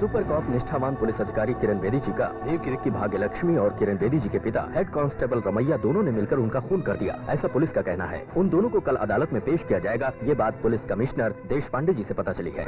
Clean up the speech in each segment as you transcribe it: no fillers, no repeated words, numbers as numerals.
Super cop निष्ठावान police अधिकारी किरण बेदी जी का देवगिरी की भाग्य लक्ष्मी और किरण बेदी जी के पिता हेड कांस्टेबल रमैया दोनों ने मिलकर उनका खून कर दिया, ऐसा पुलिस का कहना है। उन दोनों को कल अदालत में पेश किया जाएगा। ये बात पुलिस कमिश्नर देश पांडे जी से पता चली है।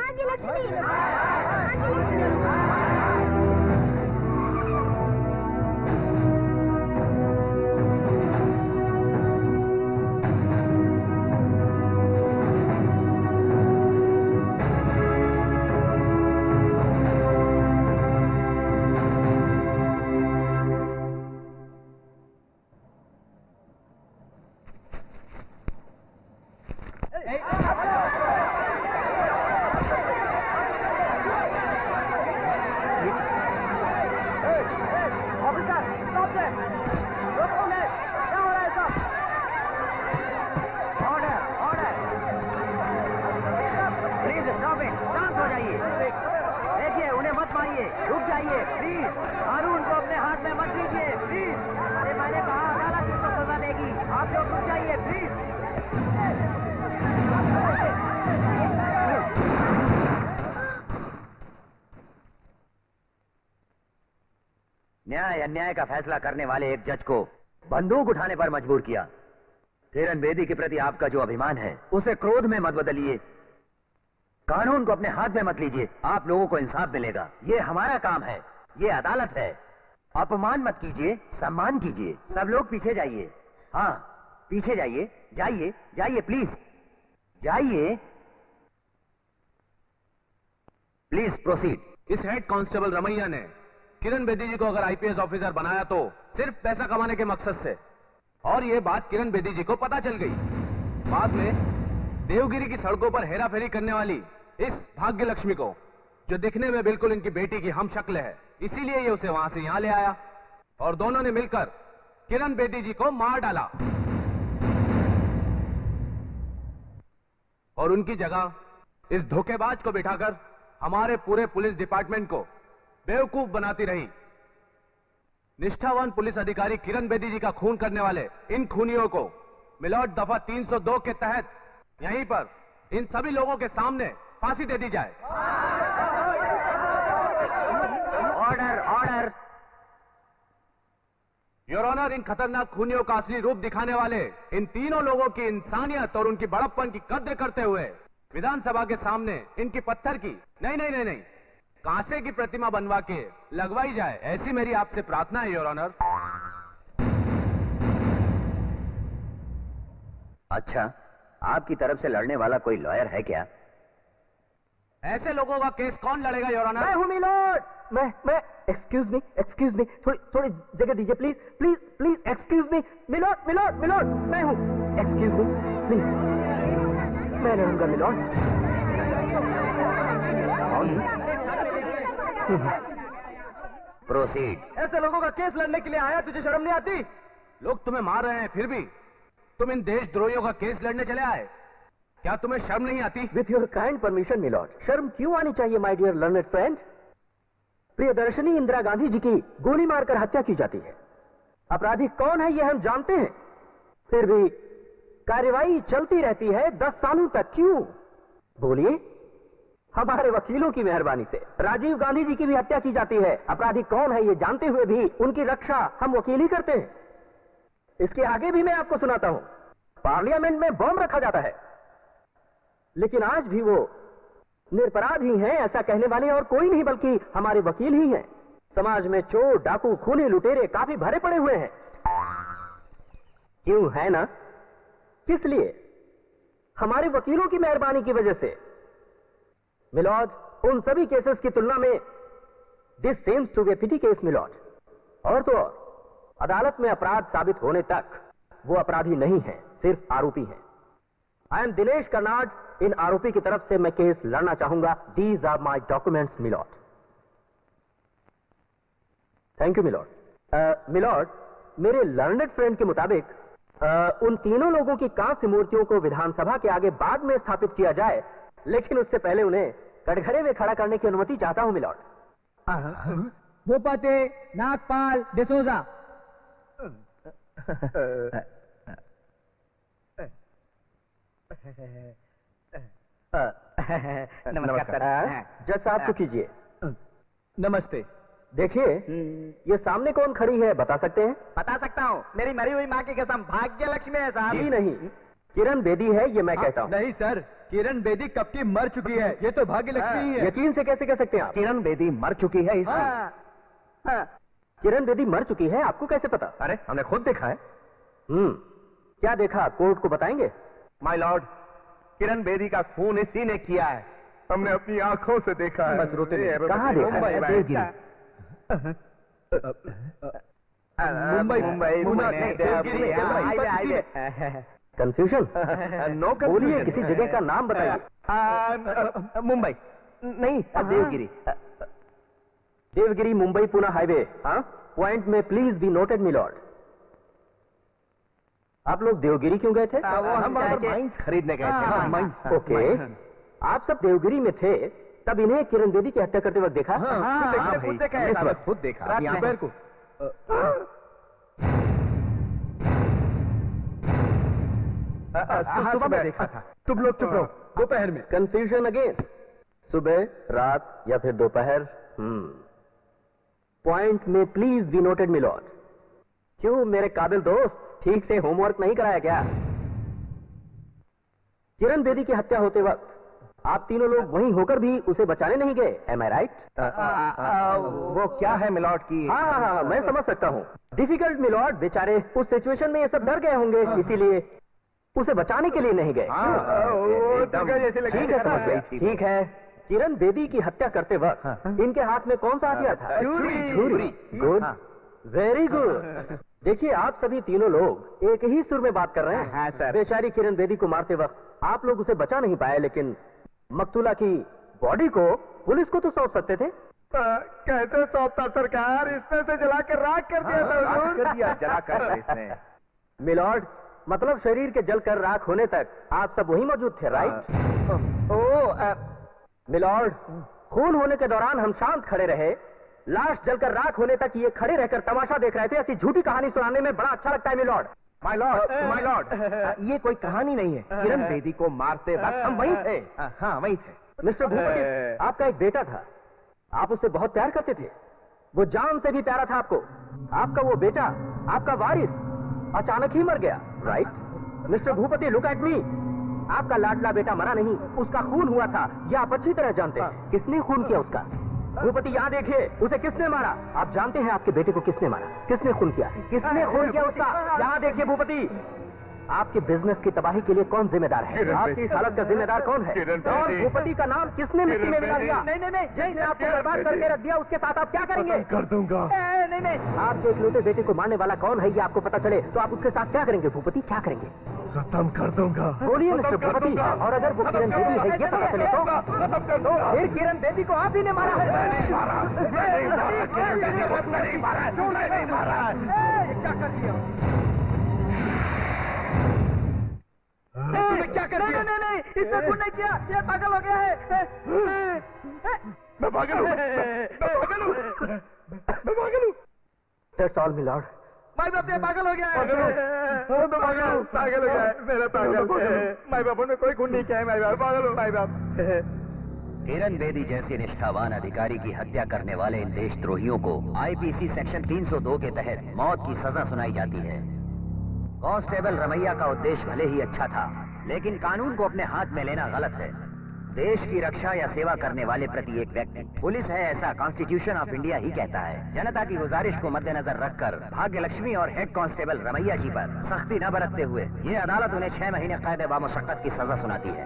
न्याय अन्याय का फैसला करने वाले एक जज को बंदूक उठाने पर मजबूर किया। किरण बेदी के प्रति आपका जो अभिमान है उसे क्रोध में मत बदलिए, कानून को अपने हाथ में मत लीजिए। आप लोगों को इंसाफ मिलेगा। ये हमारा काम है, ये अदालत है। अपमान मत कीजिए, सम्मान कीजिए। सब लोग पीछे जाइए। हाँ, पीछे जाइए, जाइए जाइए, प्लीज जाइए, प्लीज प्रोसीड। इस हेड कांस्टेबल रमैया ने किरण बेदी जी को अगर आईपीएस ऑफिसर बनाया तो सिर्फ पैसा कमाने के मकसद से, और ये बात किरण बेदी जी को पता चल गई। बाद में देवगिरी की सड़कों पर हेरा फेरी करने वाली इस भाग्य लक्ष्मी को, जो दिखने में बिल्कुल इनकी बेटी की हम शक्ल है, इसीलिए ये उसे वहां से यहां ले आया और दोनों ने मिलकर किरण बेदी जी को मार डाला और उनकी जगह इस धोखेबाज को बिठाकर हमारे पूरे पुलिस डिपार्टमेंट को बेवकूफ बनाती रही। निष्ठावान पुलिस अधिकारी किरण बेदी जी का खून करने वाले इन खूनियों को मिलॉर्ड दफा 302 के तहत यहीं पर इन सभी लोगों के सामने फांसी दे दी जाए। Order, order. योर ऑनर, इन खतरनाक खूनियों का असली रूप दिखाने वाले इन तीनों लोगों की इंसानियत और उनकी बड़प्पन की कद्र करते हुए विधानसभा के सामने इनकी पत्थर की नहीं कांसे की प्रतिमा बनवा के लगवाई जाए, ऐसी मेरी आपसे प्रार्थना है योर ऑनर। अच्छा, आपकी तरफ से लड़ने वाला कोई लॉयर है क्या? ऐसे लोगों का केस कौन लड़ेगा योर ऑनर? मैं हूं मिलोड। मैं एक्सक्यूज मी, थोड़ी जगह दीजिए please please please. Excuse me milord, मैं हूं। एक्सक्यूज मी प्लीज, मैं रहूंगा मिलोड। प्रोसीड। ऐसे लोगों का केस लड़ने के लिए आया, तुझे शर्म नहीं आती? लोग तुम्हें मार रहे हैं, फिर भी तुम इन देशद्रोहियों का केस लड़ने चले आए। क्या तुम्हें शर्म नहीं आती? With your kind permission milord, शर्म क्यों आनी चाहिए my dear learned friend? Priyadarshini Indira Gandhi ji की गोली मारकर हत्या की जाती है। अपराधी कौन है ये हम जानते हैं, फिर भी कार्यवाही चलती रहती है 10 सालों तक। क्यों बोलिए? हमारे वकीलों की मेहरबानी से राजीव गांधी जी की भी हत्या की जाती है। अपराधी कौन है ये जानते हुए भी उनकी रक्षा हम वकील ही करते हैं। इसके आगे भी मैं आपको सुनाता हूं। पार्लियामेंट में बम रखा जाता है, लेकिन आज भी वो निरपराध ही हैं ऐसा कहने वाले और कोई नहीं बल्कि हमारे वकील ही हैं। समाज में चोर, डाकू, खूनी, लुटेरे काफी भरे पड़े हुए हैं। क्यों है ना? किस लिए? हमारे वकीलों की मेहरबानी की वजह से। मिलॉर्ड, उन सभी केसेस की तुलना में this seems to be a pity case milord. और तो और अदालत में अपराध साबित होने तक वो अपराधी नहीं है, सिर्फ आरोपी है। आई एम दिनेश कर्नाड, इन आरोपी की तरफ से मैं केस लड़ना चाहूंगा। These are my documents milord. Thank you milord. Milord, मेरे लर्नेड फ्रेंड के मुताबिक उन तीनों लोगों की कांस्य मूर्तियों को विधानसभा के आगे बाद में स्थापित किया जाए, लेकिन उससे पहले उन्हें कटघरे में खड़ा करने की अनुमति चाहता हूं मिलॉर्ड। भूपते नागपाल डिसोजा। नमस्कार। जज साहब को कीजिए। नमस्ते। देखिए, ये सामने कौन खड़ी है बता सकते हैं? बता सकता हूँ, मेरी मरी हुई माँ की कसम, भाग्य लक्ष्मी है साहब। जी नहीं, किरण बेदी है, ये मैं कहता हूँ। नहीं सर, किरण बेदी कब की मर चुकी है, ये तो भाग्य लक्ष्मी ही है। यकीन से कैसे कह सकते हैं आप? किरण बेदी मर चुकी है इसलिए। किरण बेदी मर चुकी है, आपको कैसे पता? अरे हमने खुद देखा है। क्या देखा, कोर्ट को बताएंगे? माय लॉर्ड, किरण बेदी का खून इसी ने किया है, हमने अपनी आंखों से देखा है। बस रोते नहीं। कहाँ देखा है? देवगिरी। मुंबई। कंफ्यूजन? बोलिए, किसी जगह का नाम बताइए। मुंबई नहीं, देवगिरी। देवगिरी मुंबई पुणे हाईवे। हाँ, पॉइंट में प्लीज बी नोटेड मिलॉर्ड। आप लोग देवगिरी क्यों गए थे? हम माइंस खरीदने गए थे। माइंस। ओके, आप सब देवगिरी में थे, तब इन्हें किरण बेदी की हत्या करते वक्त देखा? खुद देखा है, इस वक्त खुद देखा। दोपहर को सुबह में देखा था। तुम लोग चुप रहो। दोपहर में। Confusion again. सुबह, रात या फिर दोपहर? पॉइंट में प्लीज बी नोटेड मिलॉर्ड। क्यों मेरे काबिल दोस्त, ठीक से होमवर्क नहीं कराया क्या? किरण बेदी की हत्या होते वक्त आप तीनों लोग वहीं होकर भी उसे बचाने नहीं गए, एम आई राइट? वो क्या है मिलॉर्ड की? हाँ, मैं समझ सकता हूँ। डिफिकल्ट मिलॉर्ड, बेचारे उस सिचुएशन में ये सब डर गए होंगे, इसीलिए उसे बचाने के लिए नहीं गए। ठीक है, समझ गए। ठीक है, किरण बेदी की हत्या करते वक्त इनके हाथ में कौन सा हथियार था? छुरी। Good, very good. देखिए, आप सभी तीनों लोग एक ही सुर में बात कर रहे हैं। हाँ, सर। बेचारी किरण बेदी को मारते वक्त आप लोग उसे बचा नहीं पाए, लेकिन मकतूला की बॉडी को पुलिस को तो सौंप सकते थे। कैसे सौंपता सरकार? इसमें से जलाकर राख कर दिया था। जलाकर इसने। मिलॉर्ड, मतलब शरीर के जलकर राख होने तक आप सब वहीं मौजूद थे, राइट? मिलॉर्ड, खून होने के दौरान हम शांत खड़े रहे, लाश जलकर राख होने तक ये खड़े रहकर तमाशा देख रहे थे। ऐसी झूठी कहानी सुनाने में बड़ा अच्छा लगता है मिलॉर्ड। माय लॉर्ड, ये कोई कहानी नहीं है। किरण बेदी को मारते वक्त हम वहीं थे। हाँ, वहीं थे। मिस्टर भूपति, आपका एक बेटा था, आप उससे बहुत प्यार करते थे, वो जान से भी प्यारा था आपको। आपका वो बेटा, आपका वारिस, अचानक ही मर गया, right? Mister Bhupathi, look at me. आपका लाडला बेटा मरा नहीं, उसका खून हुआ था, यह आप अच्छी तरह जानते हैं। किसने खून किया उसका? भूपति, यहाँ देखिए, उसे किसने मारा? आप जानते हैं आपके बेटे को किसने मारा, किसने खून किया, किसने खून किया उसका? यहाँ देखिए भूपति, आपके बिजनेस की तबाही के लिए कौन जिम्मेदार है? आपकी इस हालत का जिम्मेदार कौन है? और भूपति का नाम किसने मिट्टी में मिला दिया? नहीं, जिसने आपको बर्बाद करके रख दिया, उसके साथ आप क्या करेंगे? कर दूंगा। नहीं, आपके इकलौते बेटे को मारने वाला कौन है ये आपको पता चले तो आप उसके साथ क्या करेंगे भूपति, क्या करेंगे? खत्म कर दूंगा। बोलिए मिस्टर भूपति, और अगर वो किरण बेदी है ये पता चले तो? फिर किरण बेदी को आप ही ने मारा है? क्या कर दिया? क्या कर दिया? नहीं, इसने खून नहीं किया, ये पागल हो गया है। मैं पागल हूँ। That's all, my lord. माई बाप ये पागल हो गया है। पागल हो गया है, मेरा पागल। माई बापों ने कोई खून नहीं किया है। माई बाप पागल हो। माई बाप। किरण बेदी जैसे निष्ठावान अधिकारी की हत्या करने वाले इन देशद्रोहियों को आईपीसी सेक्शन 302 के तहत मौत की सजा सुनाई जाती है। कांस्टेबल रमैया का उद्देश्य भले ही अच्छा था, लेकिन कानून को अपने हाथ में लेना गलत है। देश की रक्षा या सेवा करने वाले प्रति एक व्यक्ति पुलिस है, ऐसा कॉन्स्टिट्यूशन ऑफ इंडिया ही कहता है। जनता की गुजारिश को मद्देनजर रखकर भाग्य लक्ष्मी और हेड कांस्टेबल रमैया जी पर सख्ती न बरतते हुए ये अदालत उन्हें 6 महीने कैद बामुशक्कत की सजा सुनाती है।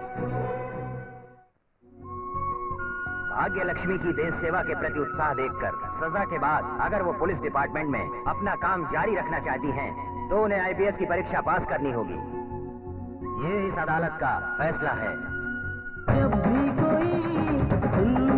भाग्य लक्ष्मी की देश सेवा के प्रति उत्साह देखकर सजा के बाद अगर वो पुलिस डिपार्टमेंट में अपना काम जारी रखना चाहती हैं, तो उन्हें आईपीएस की परीक्षा पास करनी होगी। ये इस अदालत का फैसला है। जब भी कोई सुन